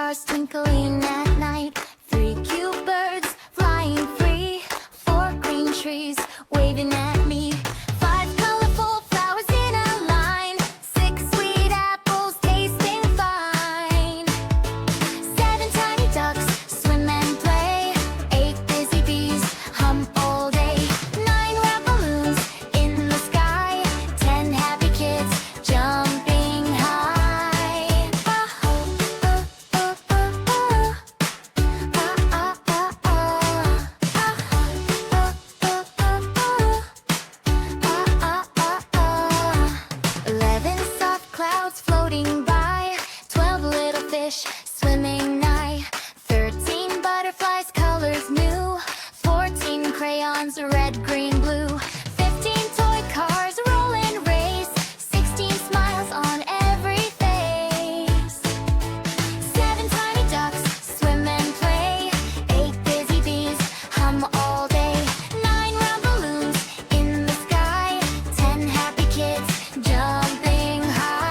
stars twinkling at night. 3 cute birds flying free. 4 green trees waving at me. 5 colorful flowers in a line. 6 sweet apples tasting fine. 7 tiny ducks swim and play. 8 busy bees hum all day. 9 round balloons in the sky. 10 happy kids jumping high. Clouds floating by. 12 little fish swimming nigh. 13 butterflies, colors new. 14 crayons, red, green, blue. 15 toy cars roll and race. 16 smiles on every face. 7 tiny ducks swim and play. 8 busy bees hum all day. 9 round balloons in the sky. 10 happy kids jumping high.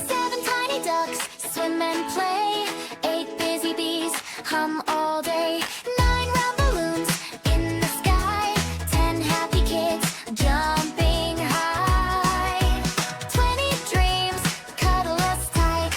7 tiny ducks swim and play. 8 busy bees hum all day. 9 round balloons in the sky. 10 happy kids jumping high. 20 dreams cuddle us tight.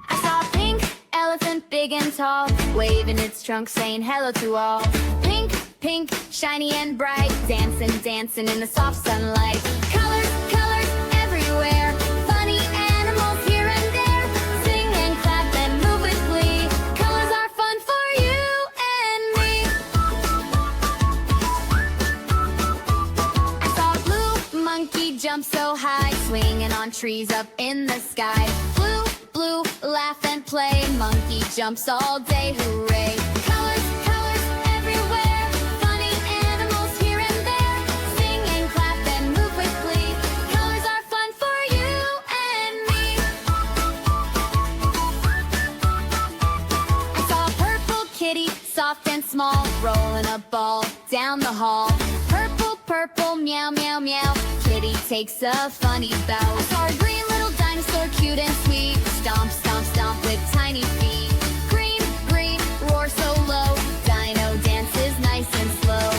I saw a pink elephant, big and tall, waving its trunk, saying hello to all. Pink, pink, shiny and bright, dancing, dancing in the soft sunlight. Colors, colors everywhere, funny animals here and there. Sing and clap and move with glee. Colors are fun for you and me. I saw a blue monkey jump so high, swinging on trees up in the sky. Blue, blue, laugh and play, monkey jumps all day, hooray. Colors, colors everywhere, funny animals here and there. Sing and clap and move with glee. Colors are fun for you and me. I saw a purple kitty, soft and small, rolling a ball down the hall. Purple, purple, meow, meow, meow, kitty takes a funny bow. I saw a green little dinosaur, cute and sweet, stomp, stomp, stomp with tiny feet. Green, green, roar so low, dino dances nice and slow.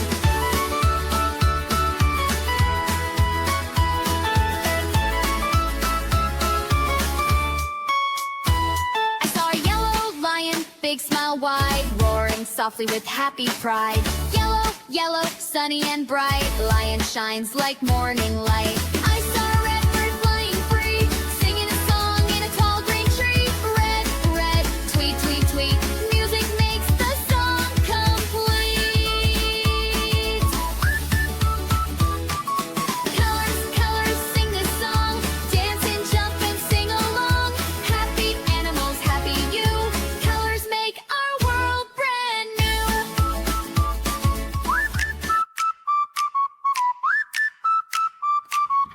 I saw a yellow lion, big smile wide, roaring softly with happy pride. Yellow, yellow, sunny and bright, lion shines like morning light. I saw a red bird flying free, singing a song in a tall green tree. Red, red, tweet, tweet, tweet, music makes the song complete. Colors, colors, sing this song, dance and jump and sing along. Happy animals, happy you, colors make our world brand new.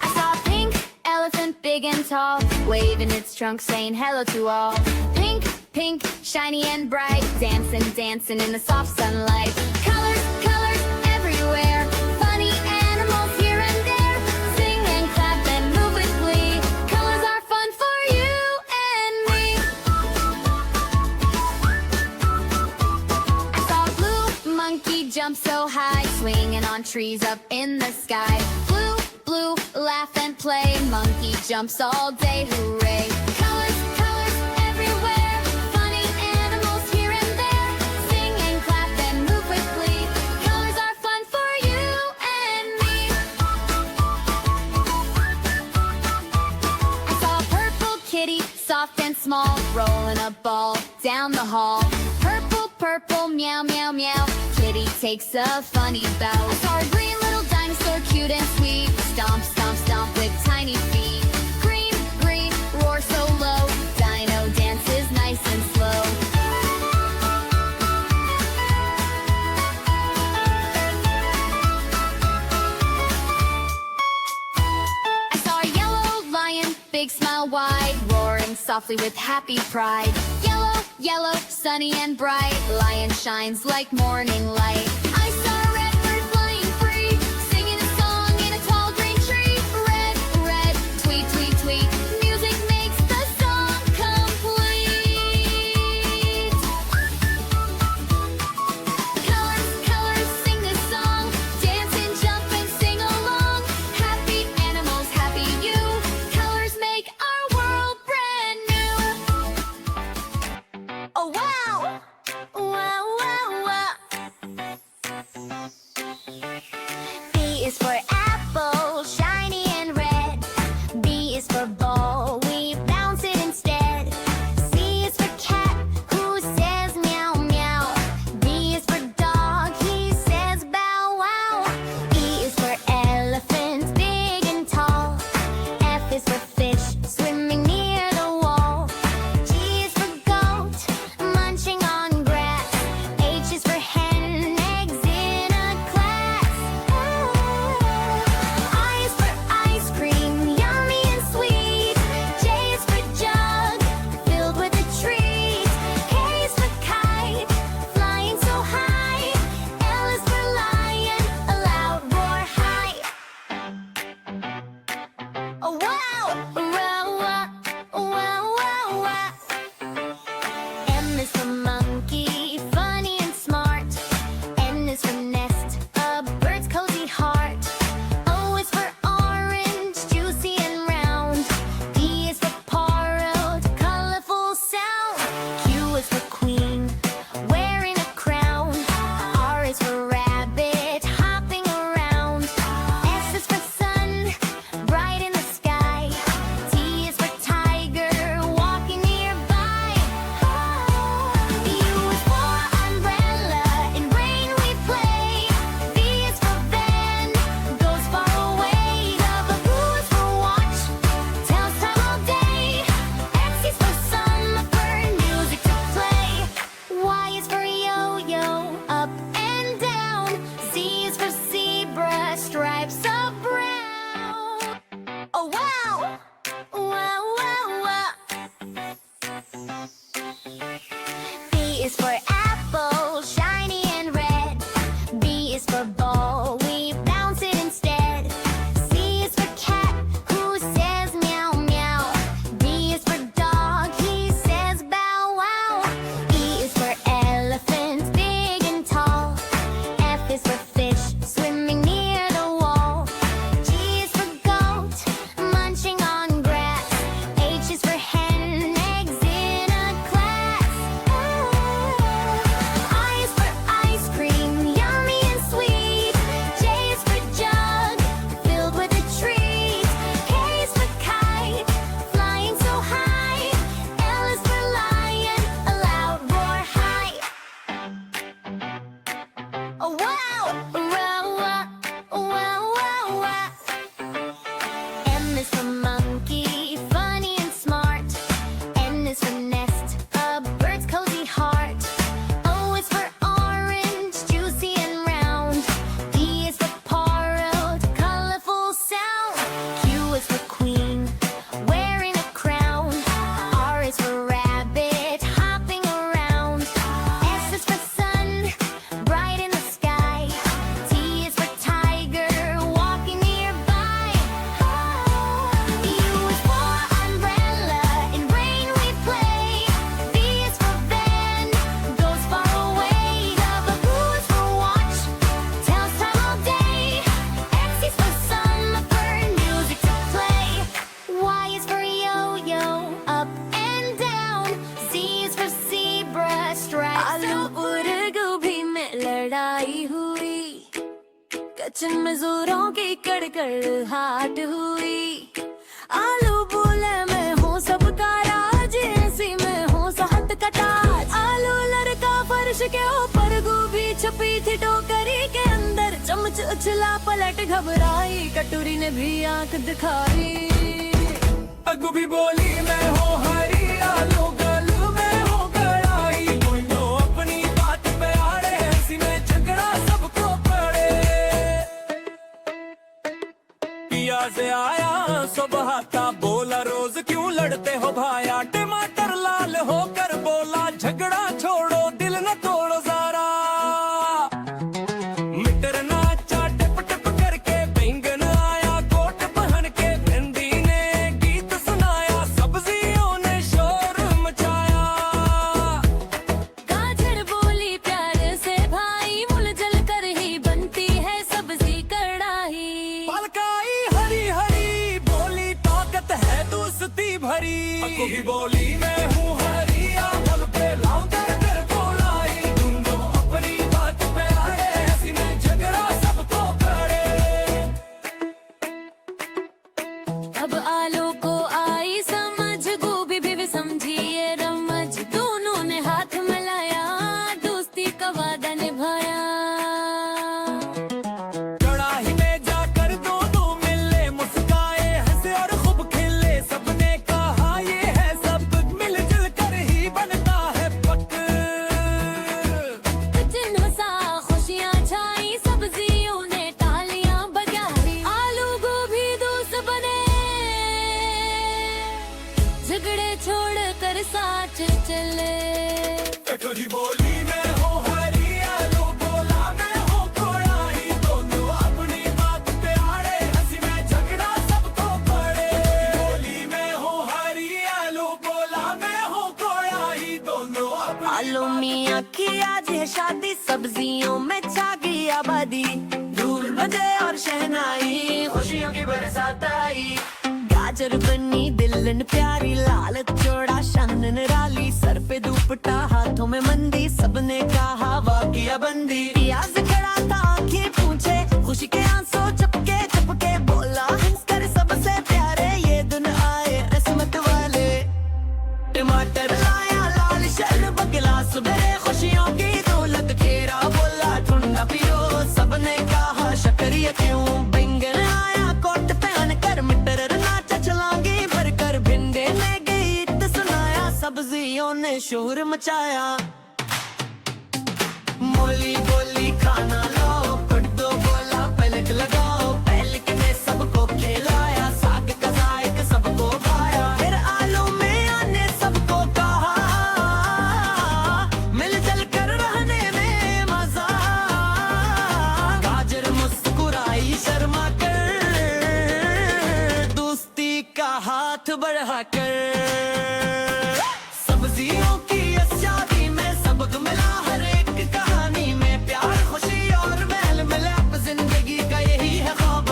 I saw a pink elephant, big and tall, waving its trunk, saying hello to all. Pink, pink, shiny and bright, dancing, dancing in the soft sunlight. Colors, colors everywhere, funny animals here and there. Sing and clap and move with glee. Colors are fun for you and me. I saw a blue monkey jump so high, swinging on trees up in the sky. Blue, blue, laugh and play, monkey jumps all day, hooray. Colors, colors everywhere, funny animals here and there. Sing and clap and move with glee. Colors are fun for you and me. I saw a purple kitty, soft and small, rolling a ball down the hall. Purple, purple, meow, meow, meow, kitty takes a funny bow. I saw a green little dinosaur, cute and sweet, stomp, stomp, stomp with tiny feet. Green, green, roar so low, dino dances nice and slow. big smile wide, roaring softly with happy pride. Yellow, yellow, sunny and bright, lion shines like morning light. I saw a red bird flying free, singing a song in a tall green tree. Red, red, tweet, tweet, tweet, music makes the song complete. Colors, colors, sing this song, dance and jump and sing along. Happy animals, happy you, colors make our world brand new. Oh wow! Wow, wow, wow. B is for apple, shiny and red. B is for ball, we bounce it instead. C is for cat, who says meow meow. D is for dog, he says bow wow. E is for elephant, big and tall. F is for fish, swimming near the wall. G is for goat, munching on grass. H is for hen, eggs in a class. I is for ice cream, yummy and sweet. J is for jug, filled with a treat. K is for kite, flying so high. L is for lion, a loud roar high. Oh wow! Wow, wow, wow, wow. M is for monkey, funny and smart. N is for nest, a bird's cozy heart. O is for orange, juicy and round. P is for parrot, colorful sound. Q is for queen, wearing a crown. R is for rabbit, hopping around. S is for sun, bright in the sky. T is for tiger, walking nearby. U is for umbrella, in rain we play. V is for van, goes far away. W is for watch, tells time all day. X is for summer, music to play. Y is for yo-yo, up and down. Z is for zebra, stripes of brown. Oh wow! Wow, wow, wow. B is for apple, shiny and red. B is for ball, we bounce it instead. C is for cat, who says meow meow. D is for dog, he says bow wow. E is for elephant, big and tall. F is for fish, swimming near the wall. G is for goat, munching on grass. H is for hen, eggs in a class. I is for ice cream, yummy and sweet. J is for jug, filled with a treat. K is for kite, flying so high. L is for lion, a loud roar high. Oh wow! Wow, wow, wow, wow, wow. M is for monkey, funny and smart. N is for nest, a bird's cozy heart. O is for orange, juicy and round. P is for parrot, colorful sound. Q is for queen, wearing a crown. R is for rabbit, hopping around. S is for sun, bright in the sky. T is for tiger, walking nearby. U is for umbrella, in rain we play. V is for van, goes far away. W is for watch, tells time all day. X is for summer, music to play. Y is for yo-yo, up and down. Z is for zebra, stripes. आलूपुर गोभी में लड़ाई हुई, कचन में जोरों की कड़कड़ाहट हुई। आलू बोले मैं हूँ सबका राज, ऐसी मैं हूँ सहत का ताज। आलू लड़का फर्श के ऊपर, गोभी छुपी थी टोकरी के अंदर। चमच उछला पलट घबराई, कटोरी ने भी आंख दिखाई। गोभी बोली मैं हूँ हरी, आलू गलू मैं हूँ कढ़ाई। कोई नो अपनी बात पे आड़े, ऐसी में झगड़ा सबको पड़े। पिया से आया सुबह था, बोला रोज क्यों लड़ते हो भाया। टमाटर लाल होकर बोला झगड़ा छोड़ो दिल न तोड़ो जरा। मीटर नाचा टिप टिप करके, बैंगन आया कोट पहन के, भिंडी ने गीत सुनाया, सब्जियों ने शोर मचाया। गाजर बोली प्यार से भाई, मुलझल कर ही बनती है सब्जी कढ़ाई। पलकाई हरी हरी बोली, ताकत है दोस्ती भरी। गोभी बोली मैं हूँ हरिया, बोल पे लाऊं कर कर बोलाई। तुम दो अपनी बात पे आए, ऐसी में झगड़ा सबको करे। अब आलू को आई समझ, गोभी भी समझी ये रमज। दोनों ने हाथ मिलाया, दोस्ती का वादा निभाया। कड़ाही में जाकर दोनों मिले, मुस्काए हंसे और खूब खिले। सबने कहा ये है सब मिलजुल कर ही बनता है पक। किचन हंसा खुशियाँ छाई, सब्जियों ने तालियां बजाई। आलू गोभी दोस्त बने, झगड़े छोड़ कर साथ चले। कटोरी बोली मैं हूँ हरिया, लो बोला मैं हूँ कोड़ाई। दोनों अपनी बात पे आड़े, हंसी में झगड़ा सबको पड़े। बोली मैं हूँ हरिया, लो बोला मैं हूँ कोड़ाई। दोनों अपनी आलू मियाँ की आज है शादी, सब्जियों में छा गई आबादी। धूल बजे और शहनाई, खुशियों की बरसात आई। गाजर बनी दिलन प्यारी, लाल चौड़ा शान निराली। सर पे दुपट्टा हाथों में मंदी, सबने कहा वाकिया बंदी। प्याज खड़ा था आंखें पूछे, खुशी के आंसू चपके चपके। बोला हंसकर सबसे प्यारे, ये दिन आए किस्मत वाले। टमाटर लाया लाल शरब गिलास भरे, खुशियों की दौलत खेरा। बोला ठंडा पियो, सबने कहा शक्रिया क्यों। बैंगन आया कोट पहन कर, मटर नाचा छलांगी भर कर। भिंडे ने गीत सुनाया, सब्जियों ने शोर मचाया। मोली बोली खाना लो, कड्डो बोला पलक लगाओ। पलक ने सबको खिलाया, साग का जायका सबको भाया। फिर आलू में आने सबको कहा, मिलजुल कर रहने में मजा। गाजर मुस्कुराई शर्मा कर, दोस्ती का हाथ बढ़ा कर। सब्जियों की इस शादी में सबक मिला, हर एक कहानी में प्यार खुशी और महल मिलाप। जिंदगी का यही है ख्वाब।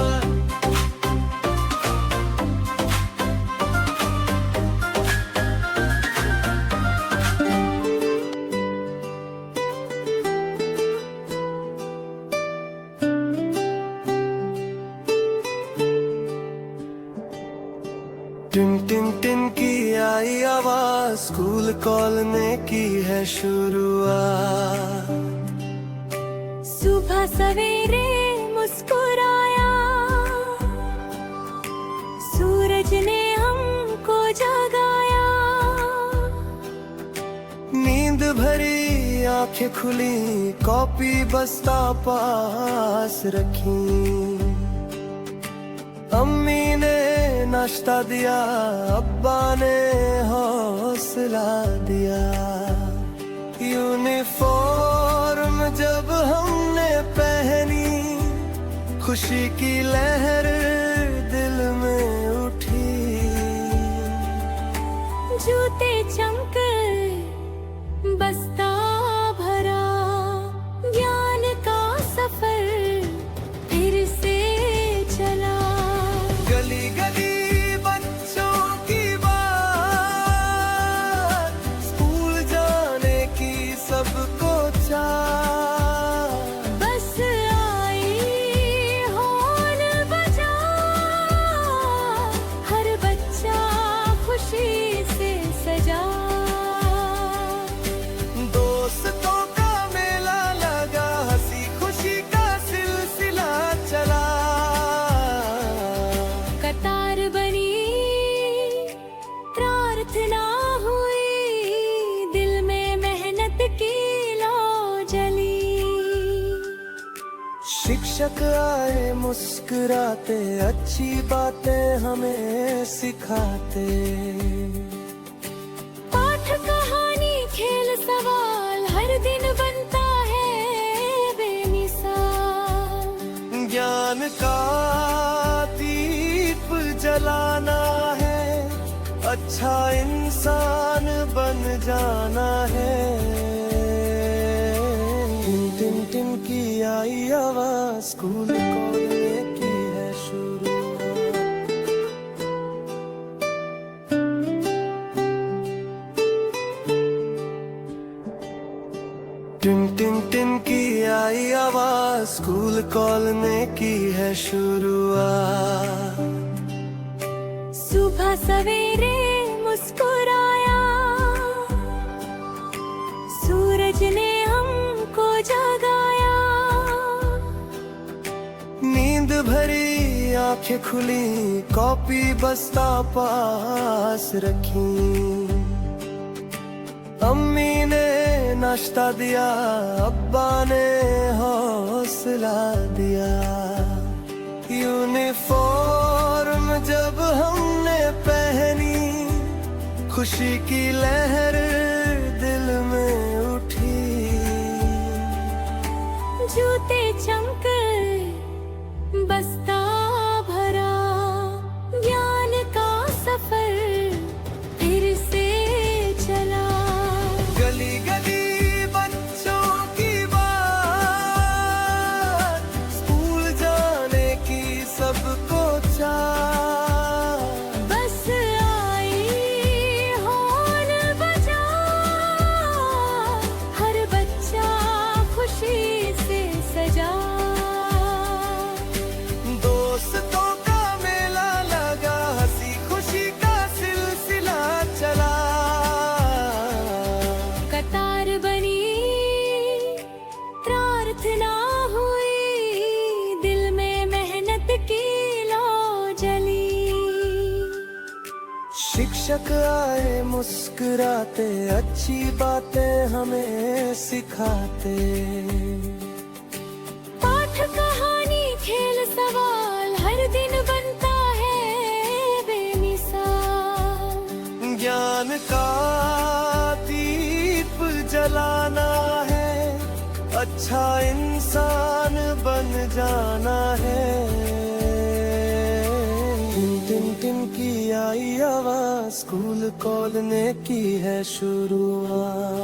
टिन टिन टिन की आई आवाज, स्कूल कॉलने की है शुरुआत। सुबह सवेरे मुस्कुराया, सूरज ने हमको जगाया। नींद भरी आंखें खुली, कॉपी बस्ता पास रखी। अम्मी ने नाश्ता दिया, अब्बा ने हौसला दिया। यूनिफॉर्म जब हमने पहनी, खुशी की लहर दिल में उठी। जूते चमके बस्ता भरा, ज्ञान का सफर फिर से चला। गली गली बच्चों की बात, स्कूल जाने की सबको चाह। बस आई हॉर्न बजा, शिक्षक आए मुस्कुराते, अच्छी बातें हमें सिखाते। पाठ कहानी खेल सवाल हर दिन बनता है बेमिसाल। ज्ञान का दीप जलाना है, अच्छा इंसान बन जाना है। टिन टिन टिन की आई आवाज, स्कूल खोलने की है शुरुआत। टिन टिन टिन की आई आवाज, स्कूल खोलने की है शुरुआत। सुबह सवेरे मुस्कुराया, सूरज ने हमको जगाया। नींद भरी आंखें खुली, कॉपी बस्ता पास रखी। अम्मी ने नाश्ता दिया, अब्बा ने हौसला दिया। यूनिफॉर्म जब हमने पहनी, खुशी की लहर दिल में उठी। जूते चमके बस्ता भरा, ज्ञान का सफर फिर से चला। गली गली बच्चों की बात, स्कूल जाने की सबको चाह। बस आई हॉर्न बजा, हर बच्चा खुशी से सजा। दोस्तों का मेला लगा, हंसी खुशी का सिलसिला चला। कतार बनी, प्रार्थना हुई, दिल में मेहनत की लौ जली। शिक्षक आए मुस्कुराते, अच्छी बातें हमें सिखाते। पाठ कहानी खेल सवाल हर दिन बनता है बेमिसाल। ज्ञान का दीप जलाना है, अच्छा इंसान बन जाना है। टिन टिन टिन की आई आवाज, स्कूल खोलने की है शुरुआत।